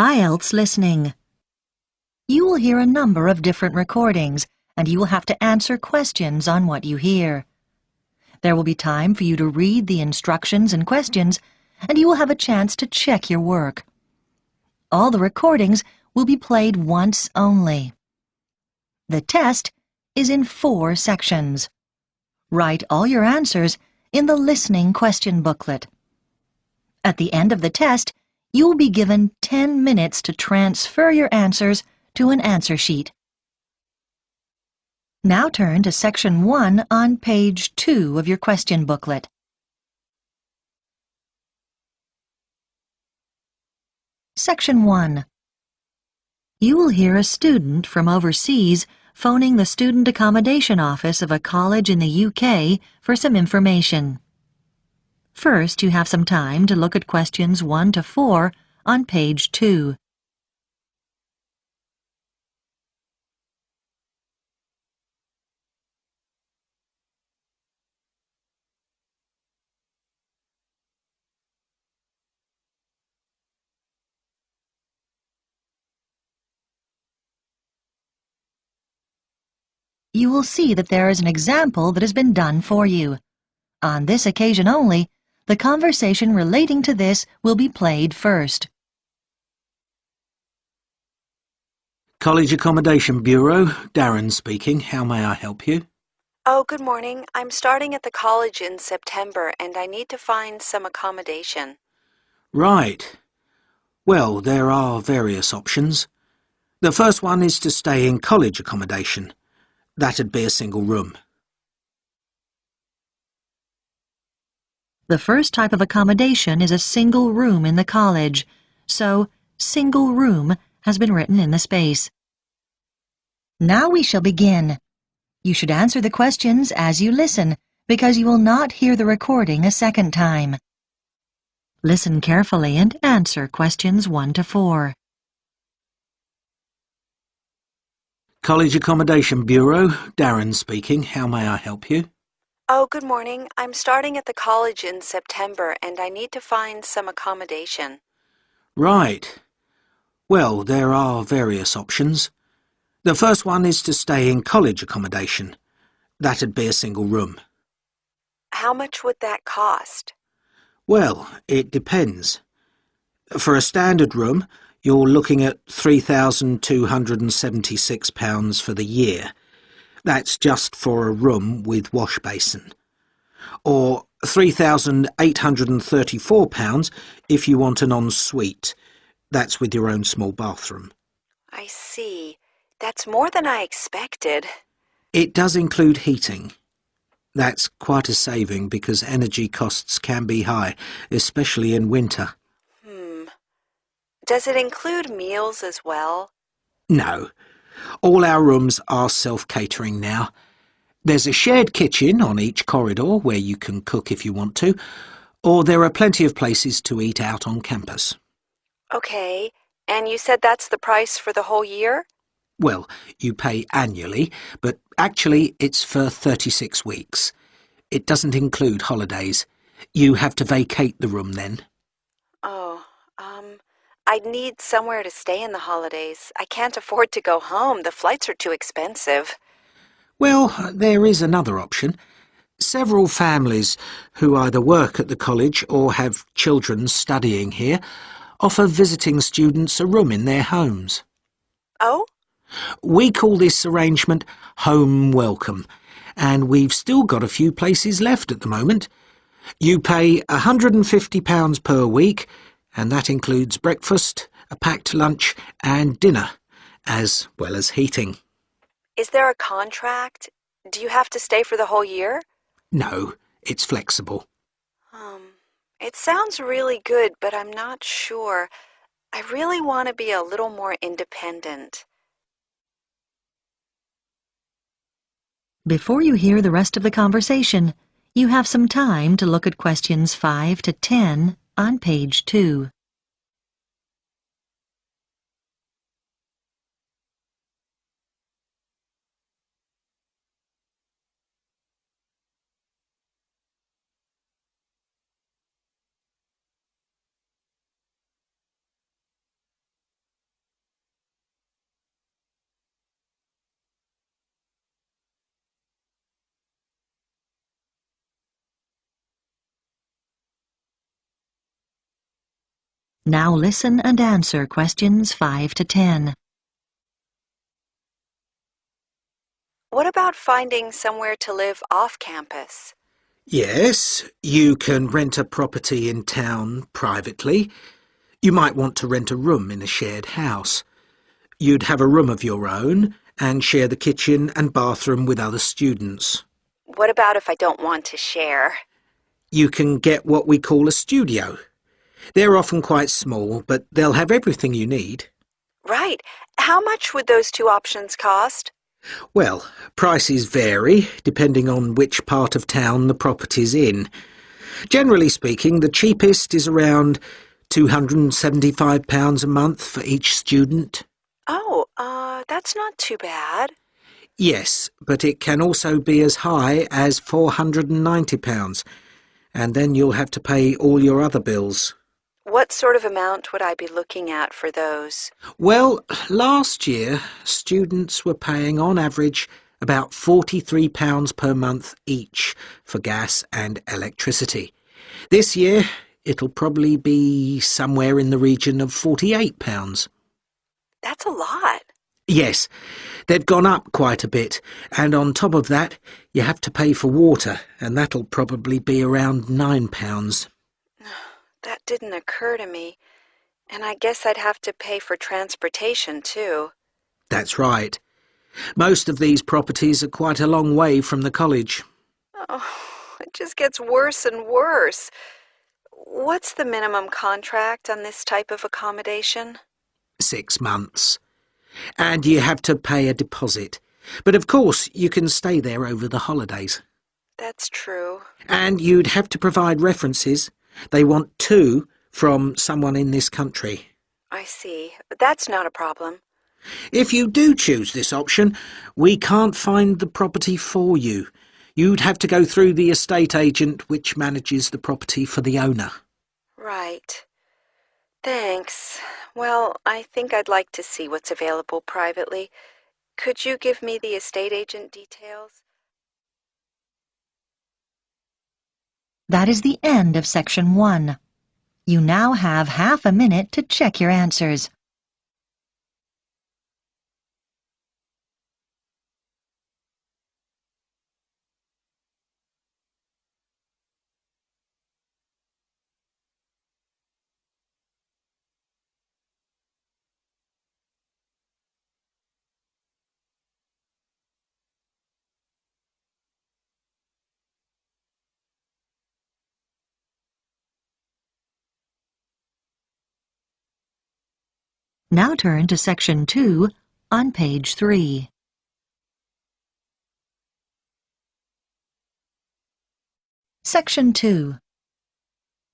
IELTS listening. You will hear a number of different recordings, and you will have to answer questions on what you hear. There will be time for you to read the instructions and questions, and you will have a chance to check your work. All the recordings will be played once only. The test is in 4 sections. Write all your answers in the listening question booklet. At the end of the test, you will be given 10 minutes to transfer your answers to an answer sheet. Now turn to Section 1 on page 2 of your question booklet. Section 1. You will hear a student from overseas phoning the student accommodation office of a college in the UK for some information. First, you have some time to look at questions 1 to 4 on page 2. You will see that there is an example that has been done for you. On this occasion only, the conversation relating to this will be played first. College Accommodation Bureau, Darren speaking. How may I help you? Oh, good morning. I'm starting at the college in September and I need to find some accommodation. Right. Well, there are various options. The first one is to stay in college accommodation. That'd be a single room. The first type of accommodation is a single room in the college, so single room has been written in the space. Now we shall begin. You should answer the questions as you listen, because you will not hear the recording a second time. Listen carefully and answer questions 1 to 4. College Accommodation Bureau, Darren speaking. How may I help you? Oh, good morning. I'm starting at the college in September and I need to find some accommodation. Right. Well, there are various options. The first one is to stay in college accommodation. That'd be a single room. How much would that cost? Well, it depends. For a standard room, you're looking at £3,276 for the year. That's just for a room with wash basin. Or £3,834 if you want an ensuite. That's with your own small bathroom. I see. That's more than I expected. It does include heating. That's quite a saving because energy costs can be high, especially in winter. Does it include meals as well? No. All our rooms are self-catering now. There's a shared kitchen on each corridor where you can cook if you want to, or there are plenty of places to eat out on campus. Okay, and you said that's the price for the whole year? Well, you pay annually, but actually it's for 36 weeks. It doesn't include holidays. You have to vacate the room then. Oh, I'd need somewhere to stay in the holidays. I can't afford to go home. The flights are too expensive. Well, there is another option. Several families who either work at the college or have children studying here offer visiting students a room in their homes. Oh? We call this arrangement Home Welcome, and we've still got a few places left at the moment. You pay £150 per week, and that includes breakfast, a packed lunch and dinner, as well as heating. Is there a contract? Do you have to stay for the whole year? No, it's flexible. It sounds really good, but I'm not sure. I really want to be a little more independent. Before you hear the rest of the conversation, you have some time to look at questions 5 to 10 on page 2. Now listen and answer questions 5 to 10. What about finding somewhere to live off campus? Yes, you can rent a property in town privately. You might want to rent a room in a shared house. You'd have a room of your own and share the kitchen and bathroom with other students. What about if I don't want to share? You can get what we call a studio. They're often quite small, but they'll have everything you need. Right. How much would those two options cost? Well, prices vary depending on which part of town the property's in. Generally speaking, the cheapest is around £275 a month for each student. Oh, that's not too bad. Yes, but it can also be as high as £490, and then you'll have to pay all your other bills. What sort of amount would I be looking at for those? Well, last year, students were paying on average about £43 per month each for gas and electricity. This year, it'll probably be somewhere in the region of £48. That's a lot. Yes, they've gone up quite a bit, and on top of that, you have to pay for water, and that'll probably be around £9. That didn't occur to me. And I guess I'd have to pay for transportation, too. That's right. Most of these properties are quite a long way from the college. Oh, it just gets worse and worse. What's the minimum contract on this type of accommodation? 6 months. And you have to pay a deposit. But of course, you can stay there over the holidays. That's true. And you'd have to provide references. They want 2 from someone in this country. I see. But that's not a problem. If you do choose this option, we can't find the property for you. You'd have to go through the estate agent which manages the property for the owner. Right. Thanks. Well, I think I'd like to see what's available privately. Could you give me the estate agent details? That is the end of Section 1. You now have half a minute to check your answers. Now turn to Section 2 on page 3. Section 2.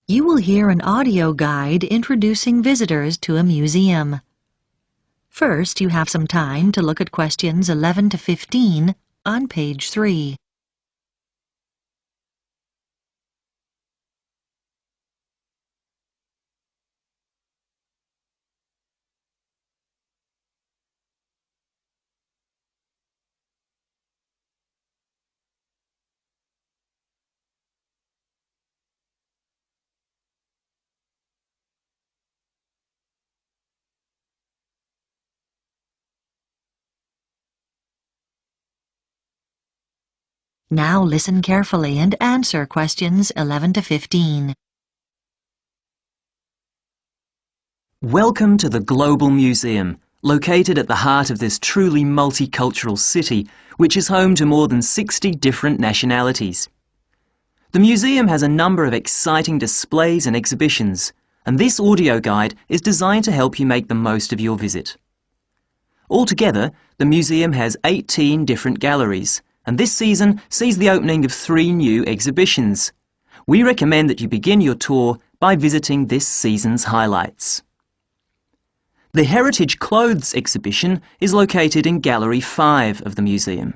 You will hear an audio guide introducing visitors to a museum. First, you have some time to look at questions 11 to 15 on page 3. Now listen carefully and answer questions 11 to 15. Welcome to the Global Museum, located at the heart of this truly multicultural city, which is home to more than 60 different nationalities. The museum has a number of exciting displays and exhibitions, and this audio guide is designed to help you make the most of your visit. Altogether, the museum has 18 different galleries, and this season sees the opening of 3 new exhibitions. We recommend that you begin your tour by visiting this season's highlights. The Heritage Clothes exhibition is located in Gallery 5 of the museum.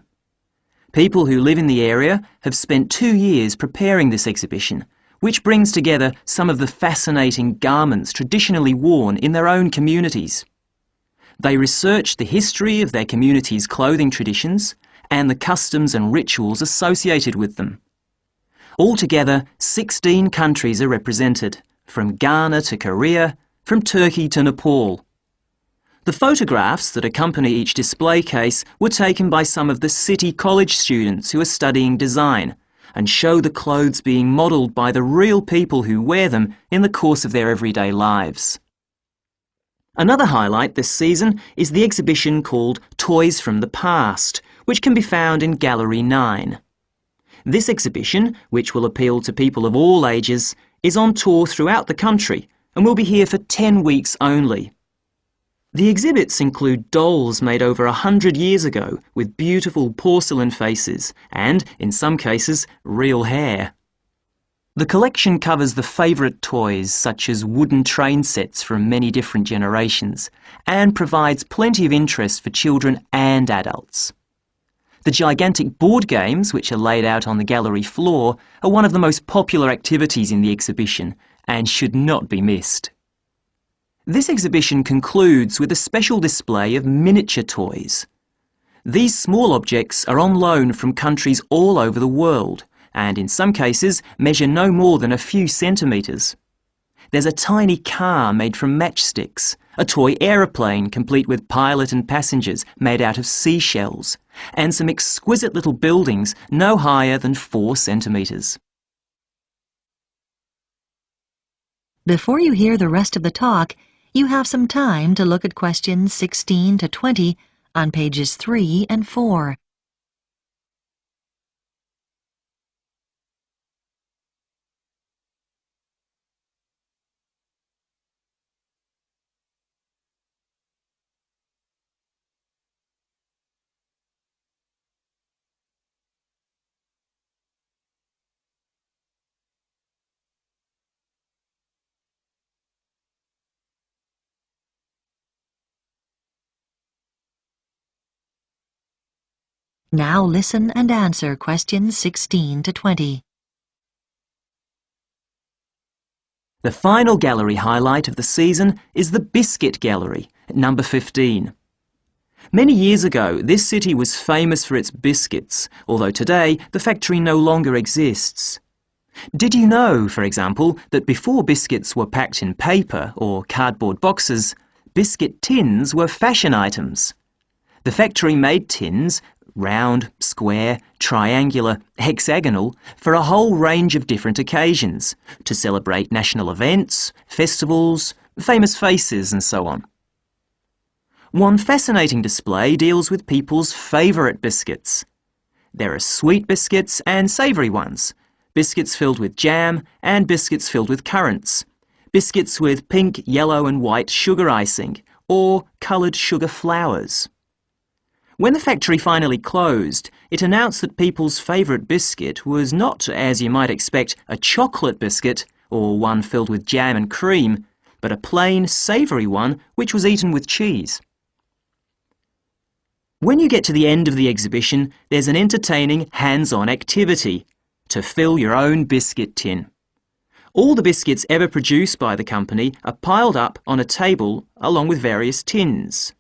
People who live in the area have spent 2 years preparing this exhibition, which brings together some of the fascinating garments traditionally worn in their own communities. They research the history of their community's clothing traditions and the customs and rituals associated with them. Altogether, 16 countries are represented, from Ghana to Korea, from Turkey to Nepal. The photographs that accompany each display case were taken by some of the city college students who are studying design and show the clothes being modelled by the real people who wear them in the course of their everyday lives. Another highlight this season is the exhibition called Toys from the Past, which can be found in Gallery 9. This exhibition, which will appeal to people of all ages, is on tour throughout the country and will be here for 10 weeks only. The exhibits include dolls made over 100 years ago with beautiful porcelain faces and, in some cases, real hair. The collection covers the favourite toys such as wooden train sets from many different generations and provides plenty of interest for children and adults. The gigantic board games, which are laid out on the gallery floor, are one of the most popular activities in the exhibition and should not be missed. This exhibition concludes with a special display of miniature toys. These small objects are on loan from countries all over the world and in some cases measure no more than a few centimetres. There's a tiny car made from matchsticks, a toy aeroplane complete with pilot and passengers made out of seashells, and some exquisite little buildings no higher than 4 centimetres. Before you hear the rest of the talk, you have some time to look at questions 16 to 20 on pages 3 and 4. Now listen and answer questions 16 to 20. The final gallery highlight of the season is the Biscuit Gallery at number 15. Many years ago, this city was famous for its biscuits, although today the factory no longer exists. Did you know, for example, that before biscuits were packed in paper or cardboard boxes, biscuit tins were fashion items? The factory made tins, round, square, triangular, hexagonal, for a whole range of different occasions, to celebrate national events, festivals, famous faces and so on. One fascinating display deals with people's favourite biscuits. There are sweet biscuits and savoury ones, biscuits filled with jam and biscuits filled with currants, biscuits with pink, yellow and white sugar icing, or coloured sugar flowers. When the factory finally closed, it announced that people's favourite biscuit was not, as you might expect, a chocolate biscuit or one filled with jam and cream, but a plain, savoury one which was eaten with cheese. When you get to the end of the exhibition, there's an entertaining hands-on activity to fill your own biscuit tin. All the biscuits ever produced by the company are piled up on a table along with various tins.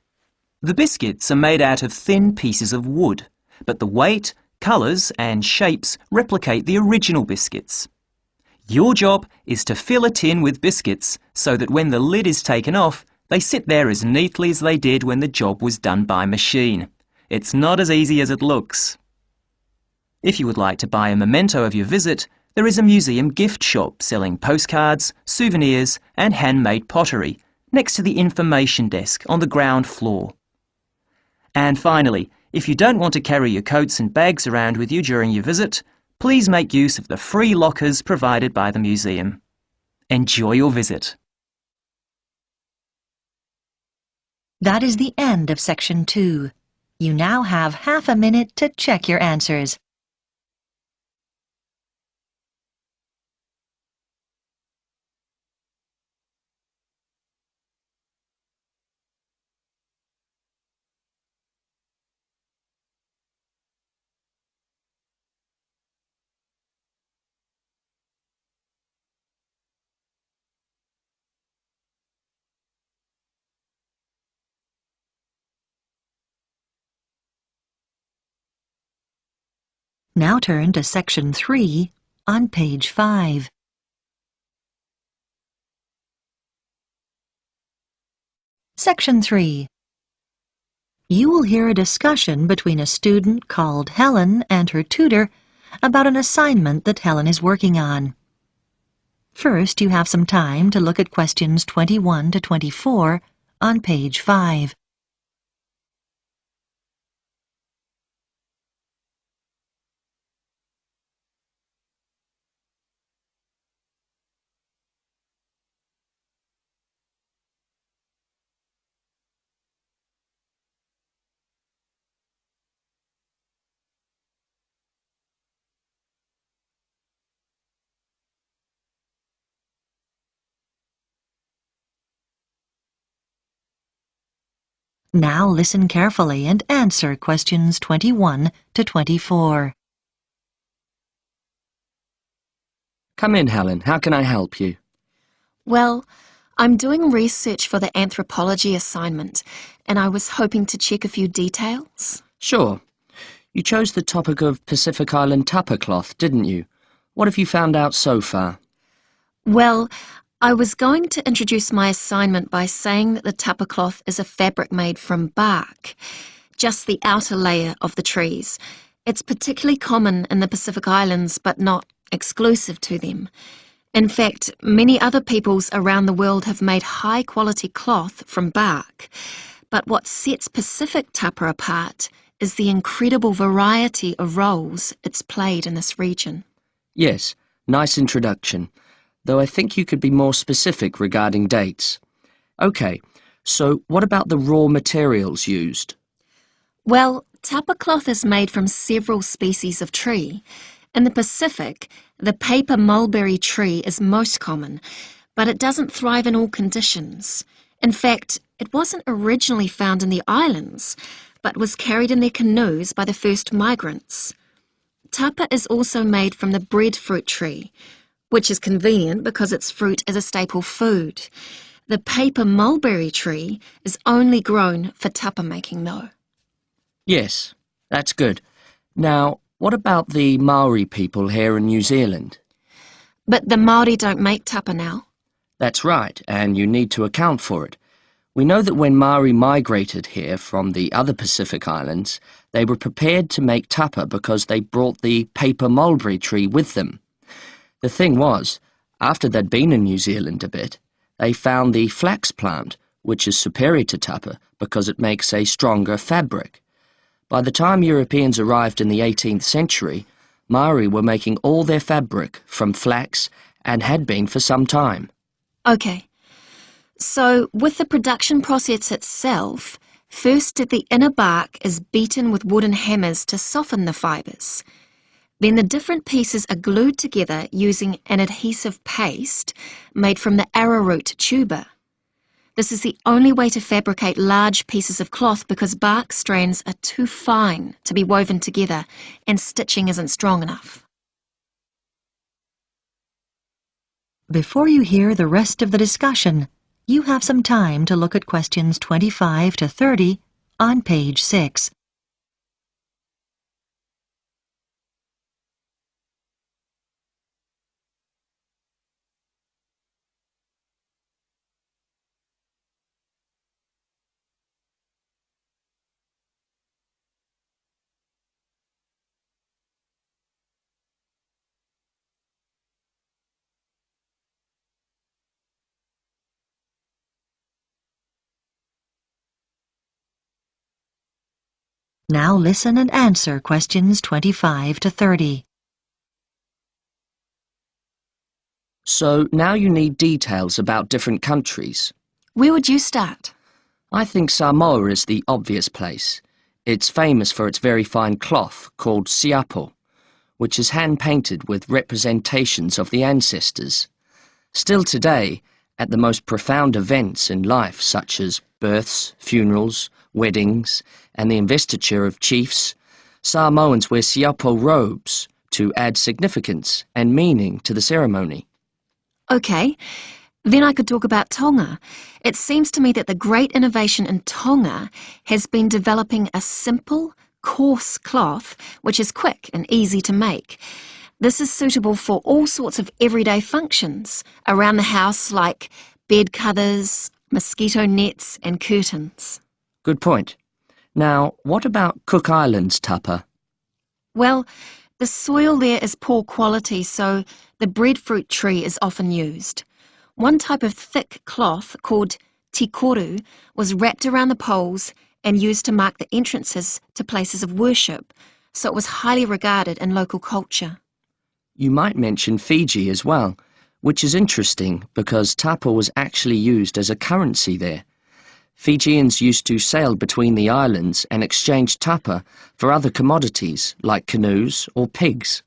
The biscuits are made out of thin pieces of wood, but the weight, colours and shapes replicate the original biscuits. Your job is to fill a tin with biscuits so that when the lid is taken off, they sit there as neatly as they did when the job was done by machine. It's not as easy as it looks. If you would like to buy a memento of your visit, there is a museum gift shop selling postcards, souvenirs and handmade pottery next to the information desk on the ground floor. And finally, if you don't want to carry your coats and bags around with you during your visit, please make use of the free lockers provided by the museum. Enjoy your visit. That is the end of section 2. You now have half a minute to check your answers. Now turn to section 3 on page 5. Section 3. You will hear a discussion between a student called Helen and her tutor about an assignment that Helen is working on. First, you have some time to look at questions 21 to 24 on page 5. Now listen carefully and answer questions 21 to 24. Come in, Helen. How can I help you? Well, I'm doing research for the anthropology assignment, and I was hoping to check a few details. Sure. You chose the topic of Pacific Island tapa cloth, didn't you? What have you found out so far? Well, I was going to introduce my assignment by saying that the tapa cloth is a fabric made from bark, just the outer layer of the trees. It's particularly common in the Pacific Islands, but not exclusive to them. In fact, many other peoples around the world have made high-quality cloth from bark. But what sets Pacific tapa apart is the incredible variety of roles it's played in this region. Yes, nice introduction, though I think you could be more specific regarding dates. Okay, so what about the raw materials used? Well, tapa cloth is made from several species of tree. In the Pacific, the paper mulberry tree is most common, but it doesn't thrive in all conditions. In fact, it wasn't originally found in the islands, but was carried in their canoes by the first migrants. Tapa is also made from the breadfruit tree, which is convenient because its fruit is a staple food. The paper mulberry tree is only grown for tapa making, though. Yes, that's good. Now, what about the Maori people here in New Zealand? But the Māori don't make tapa now. That's right, and you need to account for it. We know that when Maori migrated here from the other Pacific Islands, they were prepared to make tapa because they brought the paper mulberry tree with them. The thing was, after they'd been in New Zealand a bit, they found the flax plant, which is superior to tapa because it makes a stronger fabric. By the time Europeans arrived in the 18th century, Maori were making all their fabric from flax and had been for some time. Okay. So, with the production process itself, first the inner bark is beaten with wooden hammers to soften the fibres. Then the different pieces are glued together using an adhesive paste made from the arrowroot tuber. This is the only way to fabricate large pieces of cloth because bark strands are too fine to be woven together and stitching isn't strong enough. Before you hear the rest of the discussion, you have some time to look at questions 25 to 30 on page 6. Now listen and answer questions 25 to 30. So now you need details about different countries. Where would you start? I think Samoa is the obvious place. It's famous for its very fine cloth called siapo, which is hand-painted with representations of the ancestors. Still today, at the most profound events in life such as births, funerals, weddings, and the investiture of chiefs, Samoans wear siapo robes to add significance and meaning to the ceremony. Okay, then I could talk about Tonga. It seems to me that the great innovation in Tonga has been developing a simple, coarse cloth which is quick and easy to make. This is suitable for all sorts of everyday functions around the house like bed covers, mosquito nets and curtains. Good point. Now, what about Cook Islands tapa? Well, the soil there is poor quality, so the breadfruit tree is often used. One type of thick cloth called tikoru was wrapped around the poles and used to mark the entrances to places of worship, so it was highly regarded in local culture. You might mention Fiji as well, which is interesting because tapa was actually used as a currency there. Fijians used to sail between the islands and exchange tapa for other commodities like canoes or pigs.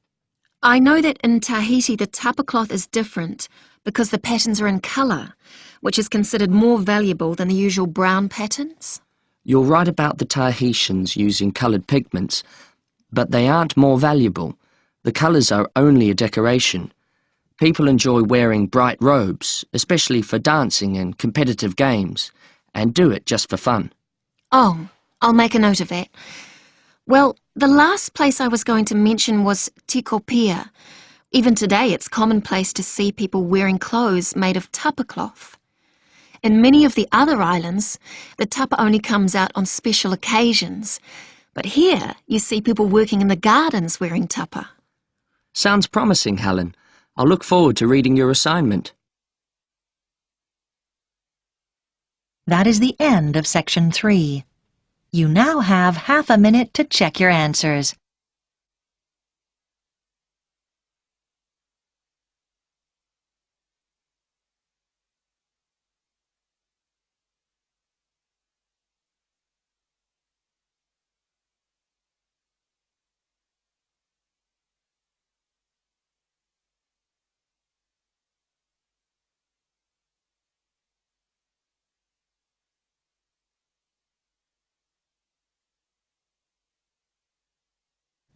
I know that in Tahiti the tapa cloth is different because the patterns are in colour, which is considered more valuable than the usual brown patterns. You're right about the Tahitians using coloured pigments, but they aren't more valuable. The colours are only a decoration. People enjoy wearing bright robes, especially for dancing and competitive games, and do it just for fun. Oh, I'll make a note of that. Well, the last place I was going to mention was Tikopia. Even today it's commonplace to see people wearing clothes made of tapa cloth. In many of the other islands, the tapa only comes out on special occasions, but here you see people working in the gardens wearing tapa. Sounds promising, Helen. I'll look forward to reading your assignment. That is the end of Section 3. You now have half a minute to check your answers.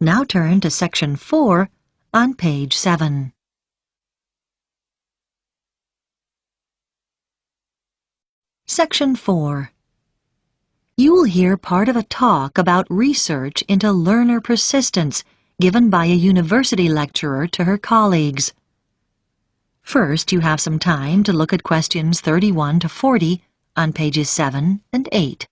Now turn to Section 4 on page 7. Section 4. You will hear part of a talk about research into learner persistence given by a university lecturer to her colleagues. First, you have some time to look at questions 31 to 40 on pages 7 and 8.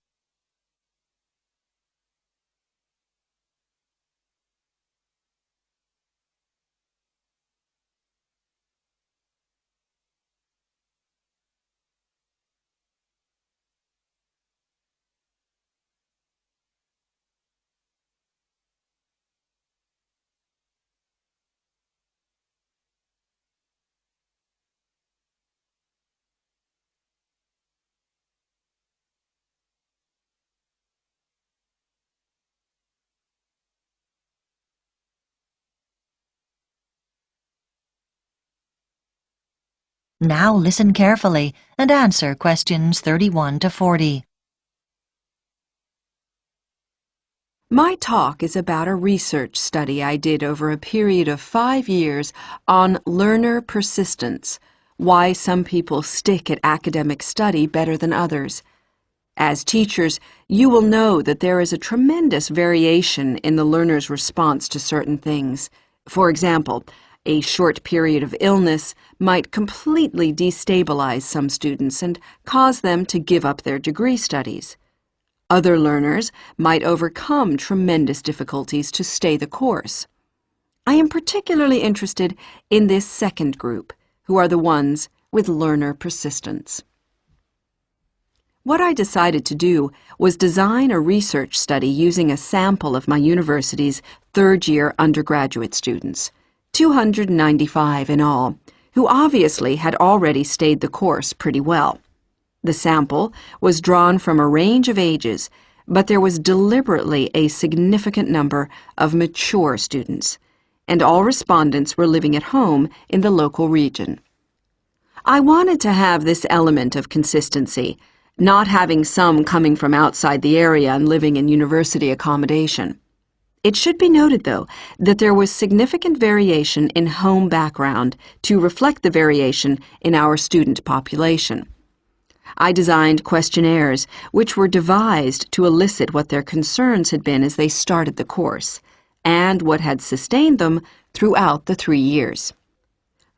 Now listen carefully and answer questions 31 to 40. My talk is about a research study I did over a period of 5 years on learner persistence, why some people stick at academic study better than others. As teachers, you will know that there is a tremendous variation in the learner's response to certain things. For example, a short period of illness might completely destabilize some students and cause them to give up their degree studies. Other learners might overcome tremendous difficulties to stay the course. I am particularly interested in this second group, who are the ones with learner persistence. What I decided to do was design a research study using a sample of my university's third-year undergraduate students, 295 in all, who obviously had already stayed the course pretty well. The sample was drawn from a range of ages, but there was deliberately a significant number of mature students, and all respondents were living at home in the local region. I wanted to have this element of consistency, not having some coming from outside the area and living in university accommodation. It should be noted, though, that there was significant variation in home background to reflect the variation in our student population. I designed questionnaires which were devised to elicit what their concerns had been as they started the course, and what had sustained them throughout the 3 years.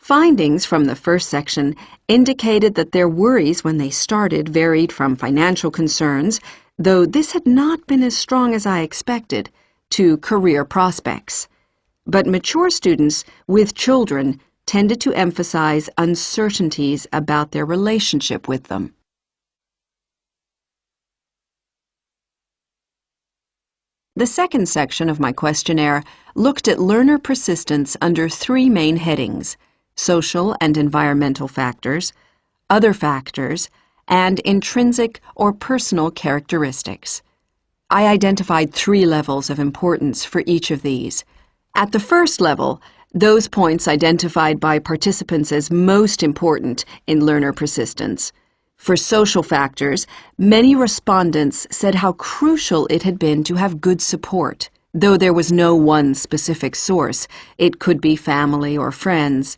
Findings from the first section indicated that their worries when they started varied from financial concerns, though this had not been as strong as I expected, to career prospects. But mature students with children tended to emphasize uncertainties about their relationship with them. The second section of my questionnaire looked at learner persistence under three main headings: social and environmental factors, other factors, and intrinsic or personal characteristics. I identified three levels of importance for each of these. At the first level, those points identified by participants as most important in learner persistence. For social factors, many respondents said how crucial it had been to have good support. Though there was no one specific source, it could be family or friends.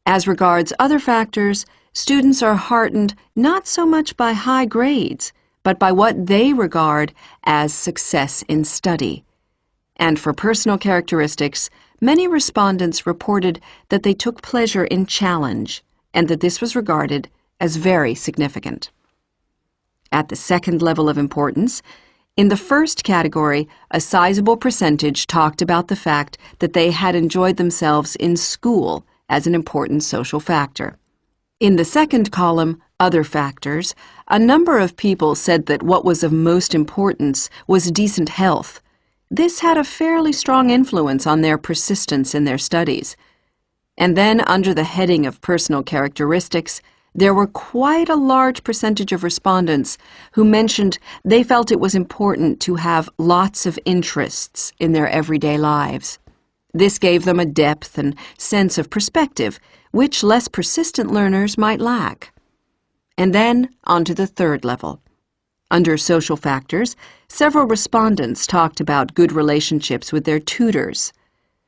As regards other factors, students are heartened not so much by high grades, but by what they regard as success in study. And for personal characteristics, many respondents reported that they took pleasure in challenge and that this was regarded as very significant. At the second level of importance, in the first category, a sizable percentage talked about the fact that they had enjoyed themselves in school as an important social factor. In the second column, other factors, a number of people said that what was of most importance was decent health. This had a fairly strong influence on their persistence in their studies. And then, under the heading of personal characteristics, there were quite a large percentage of respondents who mentioned they felt it was important to have lots of interests in their everyday lives. This gave them a depth and sense of perspective, which less persistent learners might lack. And then, on to the third level. Under social factors, several respondents talked about good relationships with their tutors.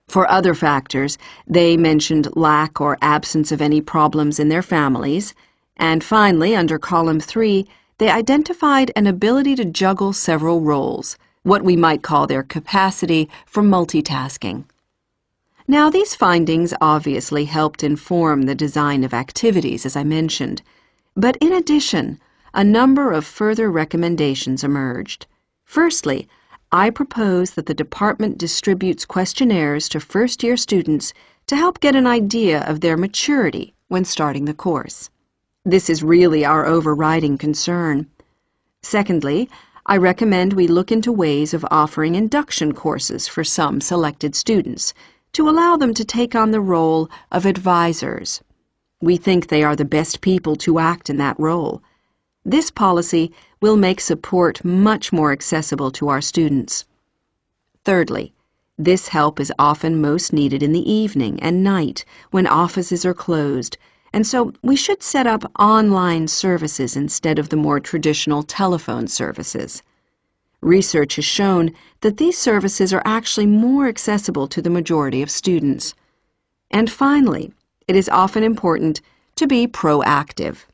For other factors, they mentioned lack or absence of any problems in their families. And finally, under column 3, they identified an ability to juggle several roles, what we might call their capacity for multitasking. Now, these findings obviously helped inform the design of activities, as I mentioned. But in addition, a number of further recommendations emerged. Firstly, I propose that the department distributes questionnaires to first-year students to help get an idea of their maturity when starting the course. This is really our overriding concern. Secondly, I recommend we look into ways of offering induction courses for some selected students to allow them to take on the role of advisors. We think they are the best people to act in that role. This policy will make support much more accessible to our students. Thirdly, this help is often most needed in the evening and night when offices are closed, and so we should set up online services instead of the more traditional telephone services. Research has shown that these services are actually more accessible to the majority of students. And finally, it is often important to be proactive.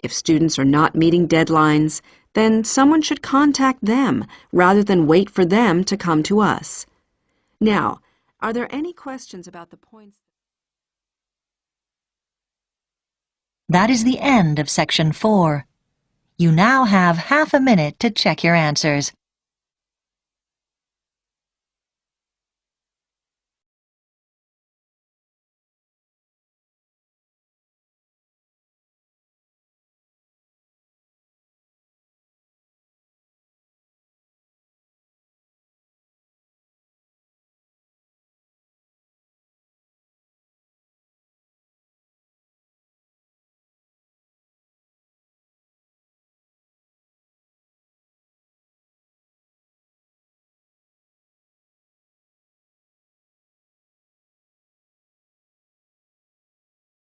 If students are not meeting deadlines, then someone should contact them rather than wait for them to come to us. Now, are there any questions about the points? That is the end of section 4. You now have half a minute to check your answers.